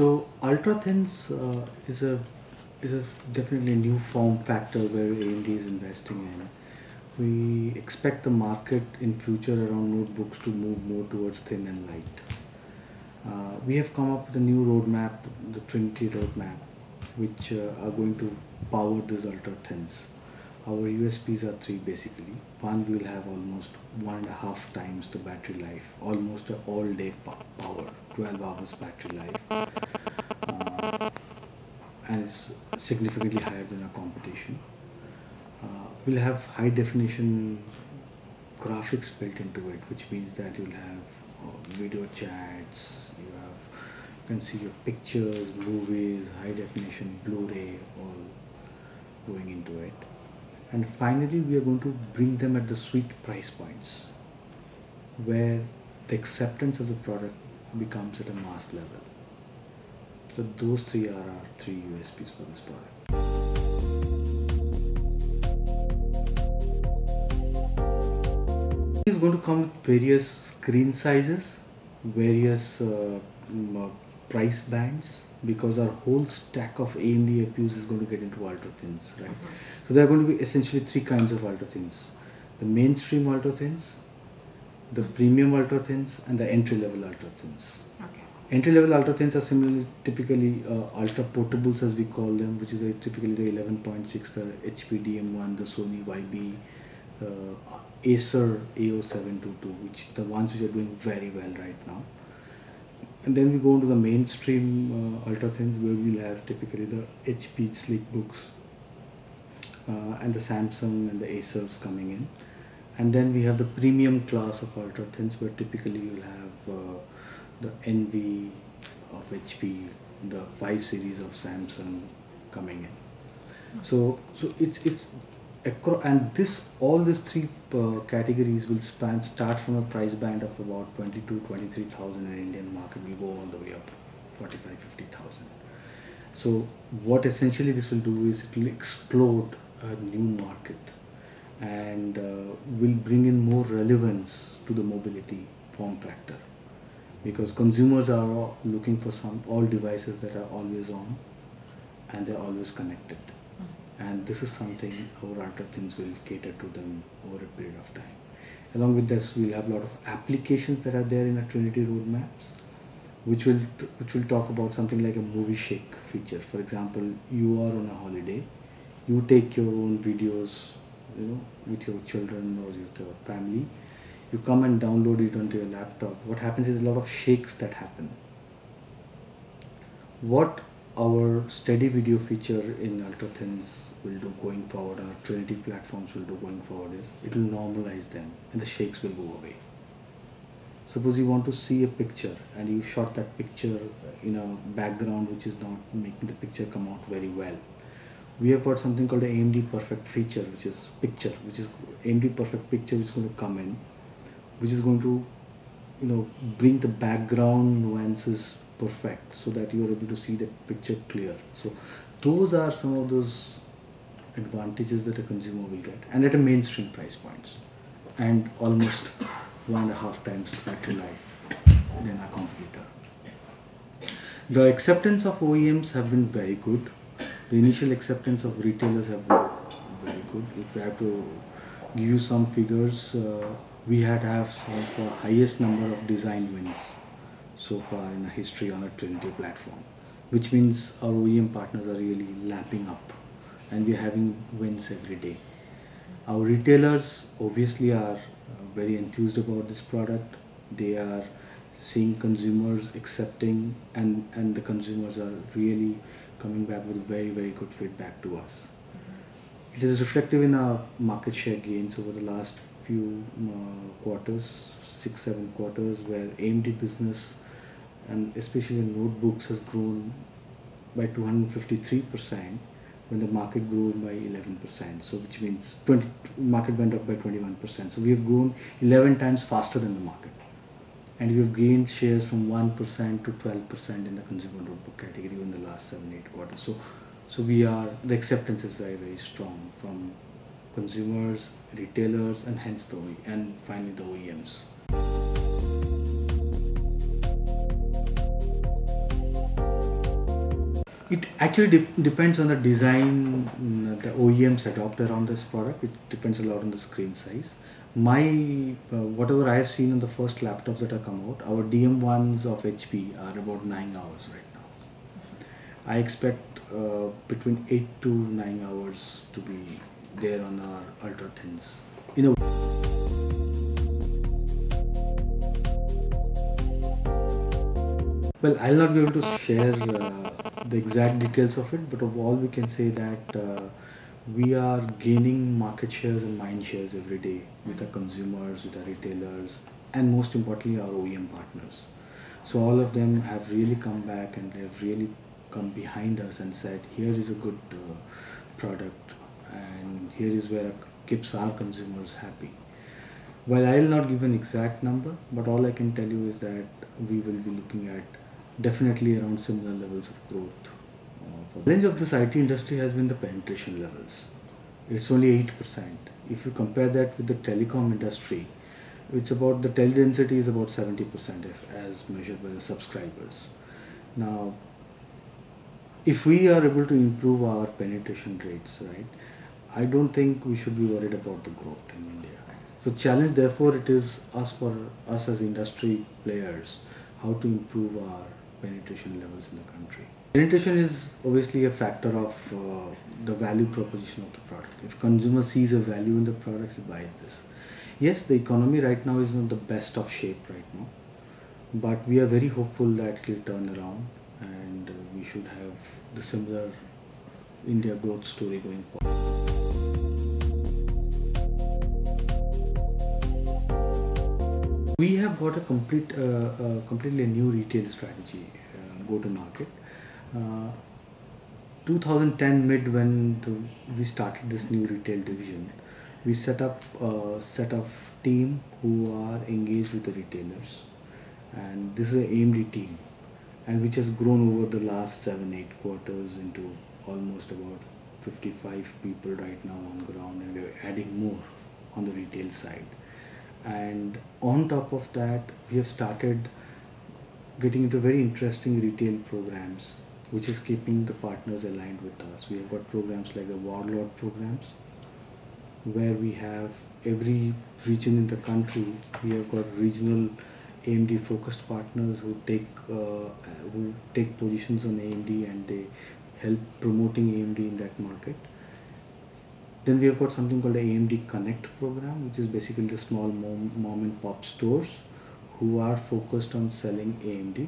So ultra thins is a definitely new form factor where AMD is investing in. We expect the market in future around notebooks to move more towards thin and light. We have come up with a new roadmap, the Trinity roadmap, which are going to power these ultra thins. Our USPs are three basically. One, we will have almost 1.5 times the battery life, almost a all-day power, 12 hours battery life, and it's significantly higher than our competition. We'll have high definition graphics built into it, which means that you'll have video chats, you can see your pictures, movies, high definition, Blu-ray, all going into it. And finally, we are going to bring them at the sweet price points where the acceptance of the product becomes at a mass level. So those three are our three USPs for this product. It's going to come with various screen sizes, various price bands, because our whole stack of AMD APUs is going to get into ultra thins, right? So there are going to be essentially three kinds of ultra thins: the mainstream ultra thins, the premium ultra thins, and the entry level ultra thins. Okay. Entry level ultra thins are similarly typically ultra portables, as we call them, which is typically the 11.6, the HP DM1, the Sony YB, Acer AO722, which the ones which are doing very well right now. And then we go into the mainstream ultra thins, where we'll have typically the HP Slickbooks and the Samsung and the Acers coming in. And then we have the premium class of ultra thins, where typically you'll have the NV of HP, the 5 series of Samsung coming in. So it's and all these three categories will start from a price band of about 22,000-23,000 in Indian market. We go all the way up 45,000-50,000. So what essentially this will do is it will explode a new market and will bring in more relevance to the mobility form factor, because consumers are looking for all devices that are always on and they're always connected. And this is something our ultra thins will cater to them over a period of time. Along with this, we'll have a lot of applications that are there in our Trinity roadmaps, which will talk about something like a movie shake feature. For example, you are on a holiday, you take your own videos, with your children or with your family. You come and download it onto your laptop. What happens is a lot of shakes that happen. What our steady video feature in ultra thins will do going forward, our Trinity platforms will do going forward, is it will normalize them and the shakes will go away. Suppose you want to see a picture and you shot that picture in a background which is not making the picture come out very well. We have got something called the AMD Perfect feature, which is AMD Perfect Picture, which is going to come in, which is going to bring the background nuances perfect so that you are able to see the picture clear. So those are some of those advantages that a consumer will get, and at a mainstream price points, and almost 1.5 times battery life than our competitor. The acceptance of OEMs have been very good. The initial acceptance of retailers have been very good. If I have to give you some figures, we have some of the highest number of design wins so far in our history on a Trinity platform, which means our OEM partners are really lapping up and we are having wins every day. Our retailers obviously are very enthused about this product. They are seeing consumers accepting, and the consumers are really coming back with very, very good feedback to us. It is reflective in our market share gains over the last few quarters, 6-7 quarters, where AMD business, and especially in notebooks, has grown by 253% when the market grew by 11%. So which means market went up by 21%. So we have grown 11 times faster than the market. And we have gained shares from 1% to 12% in the consumer notebook category in the last 7-8 quarters. So the acceptance is very, very strong from consumers, retailers, and hence and finally the OEMs. It actually depends on the design the OEMs adopt around this product. It depends a lot on the screen size. My whatever I have seen on the first laptops that have come out, our DM1s of HP are about 9 hours right now. I expect between 8 to 9 hours to be there on our ultra thins. Well, I'll not be able to share the exact details of it, but of all we can say that we are gaining market shares and mind shares every day with our consumers, with our retailers, and most importantly, our OEM partners. So all of them have really come back and they have really come behind us and said, here is a good product, and here is where it keeps our consumers happy. Well, I'll not give an exact number, but all I can tell you is that we will be looking at definitely around similar levels of growth. The challenge of this IT industry has been the penetration levels. It's only 8%. If you compare that with the telecom industry, it's about the tele density is about 70% as measured by the subscribers. Now, if we are able to improve our penetration rates, right, I don't think we should be worried about the growth in India. So challenge therefore it is for us as industry players how to improve our penetration levels in the country. Penetration is obviously a factor of the value proposition of the product. If consumer sees a value in the product, he buys this. Yes, the economy right now is not the best of shape right now, but we are very hopeful that it will turn around and we should have the similar India growth story going forward. We have got a completely new retail strategy, go to market. 2010 mid when we started this new retail division, we set up a set of team who are engaged with the retailers, and this is an AMD team, and which has grown over the last 7-8 quarters into almost about 55 people right now on ground, and we're adding more on the retail side. And on top of that, we have started getting into very interesting retail programs which is keeping the partners aligned with us. We have got programs like the Warlord programs, where we have every region in the country, we have got regional AMD focused partners who take positions on AMD and they help promoting AMD in that market. Then we have got something called the AMD Connect program, which is basically the small mom and pop stores who are focused on selling AMD.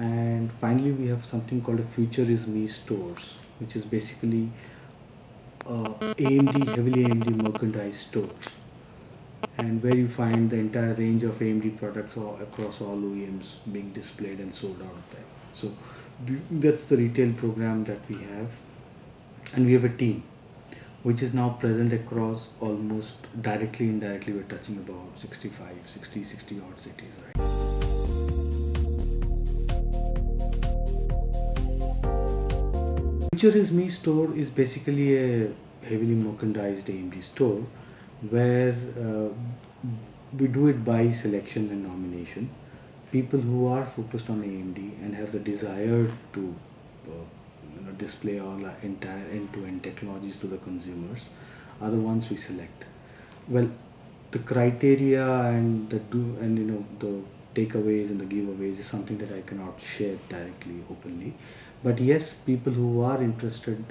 And finally, we have something called a Future is Me stores, which is basically AMD, heavily AMD merchandise stores, and where you find the entire range of AMD products across all OEMs being displayed and sold out of there. So that's the retail program that we have, and we have a team which is now present across almost directly, indirectly, we're touching about 60 odd cities, right? Future is Me store is basically a heavily merchandised AMD store where we do it by selection and nomination. People who are focused on AMD and have the desire to display all our entire end-to-end technologies to the consumers are the ones we select. Well, the criteria and the takeaways and the giveaways is something that I cannot share directly, openly. But yes, people who are interested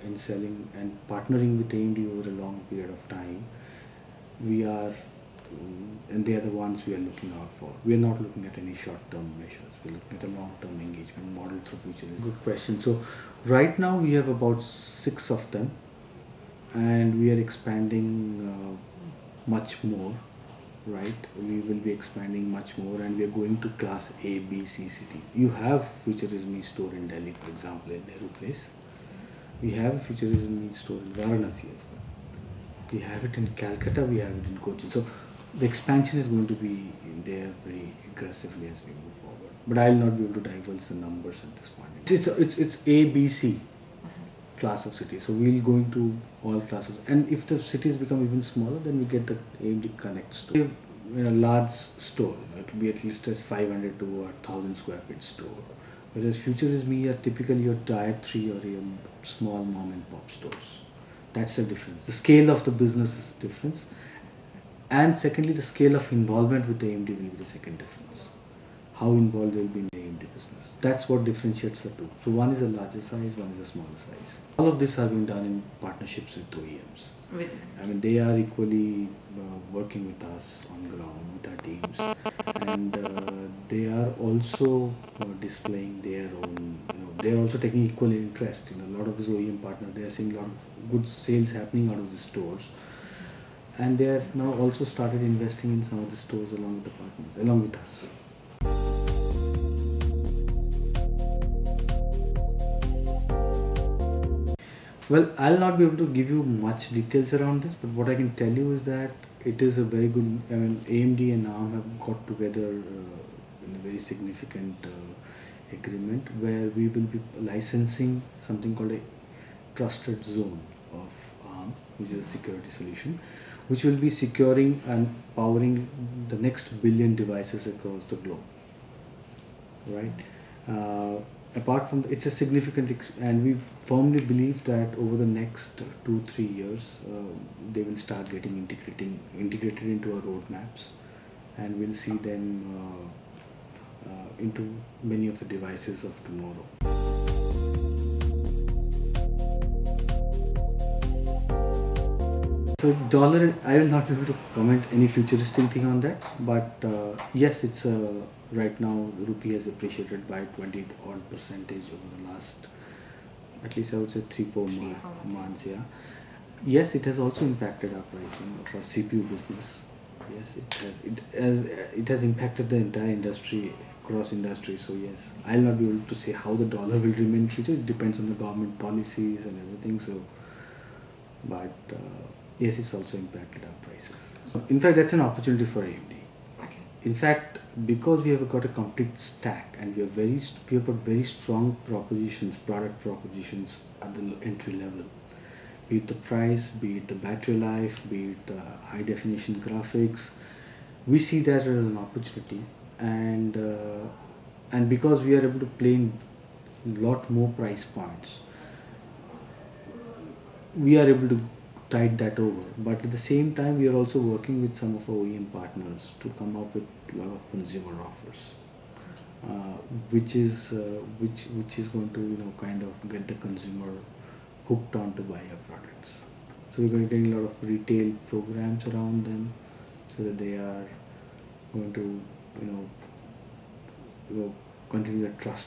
in selling and partnering with AMD over a long period of time, we are, and they are the ones we are looking out for. We are not looking at any short-term measures. We're looking at a long-term engagement model through Future. Good question. So right now we have about 6 of them, and we are expanding much more. Right, we will be expanding much more, and we are going to class A, B, C city. You have Future is Me store in Delhi, for example, in Nehru Place. We have a Future is Me store in Varanasi as well. We have it in Calcutta, we have it in Cochin. So the expansion is going to be there very aggressively as we move forward. But I will not be able to divulge the numbers at this point. It's A, B, C class of cities. So we'll go into all classes. And if the cities become even smaller, then we get the AMD Connect store. We have a large store. It will be at least as 500 to 1,000 square feet store, Whereas Future is Me are typically your tier 3 or your small mom and pop stores. That's the difference. The scale of the business is different. And secondly, the scale of involvement with the AMD will be the second difference. How involved they will be in the AMD business. That's what differentiates the two. So one is a larger size, one is a smaller size. All of this are being done in partnerships with OEMs. I mean, they are equally working with us on ground with our teams, and they are also displaying their own. They are also taking equal interest. A lot of these OEM partners, they are seeing a lot of good sales happening out of the stores, and they are now also started investing in some of the stores along with the partners, along with us. Well, I'll not be able to give you much details around this, but what I can tell you is that it is a very good. I mean, AMD and ARM have got together in a very significant agreement where we will be licensing something called a trusted zone of ARM, which is a security solution, which will be securing and powering the next billion devices across the globe. Right. Apart from it's a significant and we firmly believe that over the next 2-3 years they will start getting integrated into our roadmaps, and we'll see them into many of the devices of tomorrow. So dollar, I will not be able to comment any futuristic thing on that, but yes, it's right now rupee has appreciated by 20 odd percentage over the last, at least I would say 3-4 months. Yeah. Yes, it has also impacted our pricing of our CPU business. Yes, it has impacted the entire industry, across industry. So yes, I'll not be able to say how the dollar will remain in future. It depends on the government policies and everything. So, but yes, it's also impacted our prices. So in fact, that's an opportunity for AMD. Okay. In fact, because we have got a complete stack and we have got very strong product propositions at the entry level, be it the price, be it the battery life, be it the high definition graphics, we see that as an opportunity, and because we are able to play in a lot more price points, we are able to tide that over. But at the same time, we are also working with some of our OEM partners to come up with a lot of consumer offers, which is going to kind of get the consumer hooked on to buy our products. So we're going to get a lot of retail programs around them, so that they are going to continue to trust